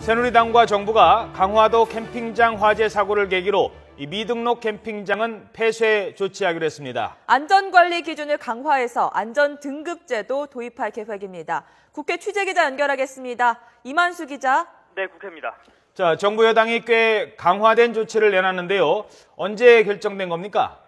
새누리당과 정부가 강화도 캠핑장 화재 사고를 계기로 이 미등록 캠핑장은 폐쇄 조치하기로 했습니다. 안전관리 기준을 강화해서 안전등급제도 도입할 계획입니다. 국회 취재기자 연결하겠습니다. 이만수 기자. 네, 국회입니다. 자, 정부 여당이 꽤 강화된 조치를 내놨는데요. 언제 결정된 겁니까?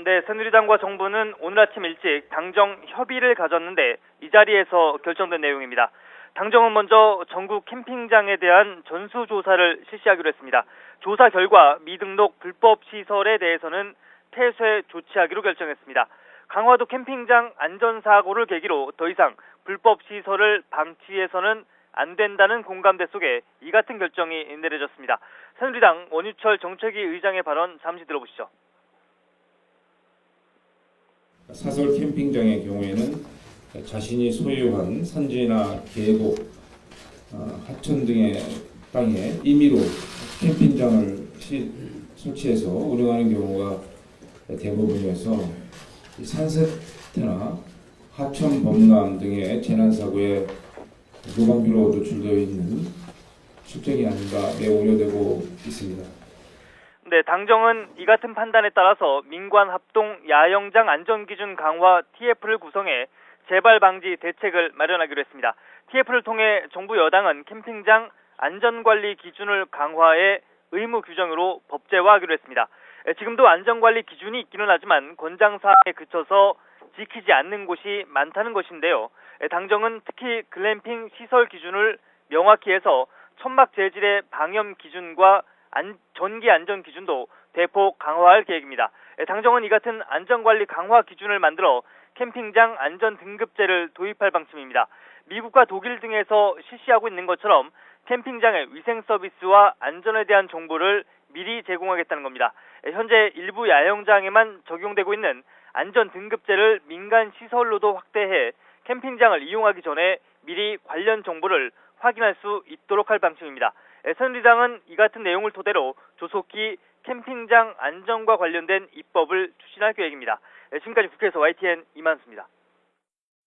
네, 새누리당과 정부는 오늘 아침 일찍 당정 협의를 가졌는데 이 자리에서 결정된 내용입니다. 당정은 먼저 전국 캠핑장에 대한 전수조사를 실시하기로 했습니다. 조사 결과 미등록 불법 시설에 대해서는 폐쇄 조치하기로 결정했습니다. 강화도 캠핑장 안전사고를 계기로 더 이상 불법 시설을 방치해서는 안 된다는 공감대 속에 이 같은 결정이 내려졌습니다. 새누리당 원유철 정책위 의장의 발언 잠시 들어보시죠. 사설 캠핑장의 경우에는 자신이 소유한 산지나 계곡, 하천 등의 땅에 임의로 캠핑장을 설치해서 운영하는 경우가 대부분이어서 산세태나 하천 범람 등의 재난사고에 무방비로 노출되어 있는 실정이 아닌가 매우 우려되고 있습니다. 네, 당정은 이 같은 판단에 따라서 민관 합동 야영장 안전기준 강화 TF를 구성해 재발 방지 대책을 마련하기로 했습니다. TF를 통해 정부 여당은 캠핑장 안전관리 기준을 강화해 의무 규정으로 법제화하기로 했습니다. 지금도 안전관리 기준이 있기는 하지만 권장사항에 그쳐서 지키지 않는 곳이 많다는 것인데요. 당정은 특히 글램핑 시설 기준을 명확히 해서 천막 재질의 방염 기준과 전기 안전 기준도 대폭 강화할 계획입니다. 당정은 이 같은 안전관리 강화 기준을 만들어 캠핑장 안전등급제를 도입할 방침입니다. 미국과 독일 등에서 실시하고 있는 것처럼 캠핑장의 위생 서비스와 안전에 대한 정보를 미리 제공하겠다는 겁니다. 현재 일부 야영장에만 적용되고 있는 안전등급제를 민간 시설로도 확대해 캠핑장을 이용하기 전에 미리 관련 정보를 확인할 수 있도록 할 방침입니다. 새누리당은 이 같은 내용을 토대로 조속히 캠핑장 안전과 관련된 입법을 추진할 계획입니다. 지금까지 국회에서 YTN 이만수입니다.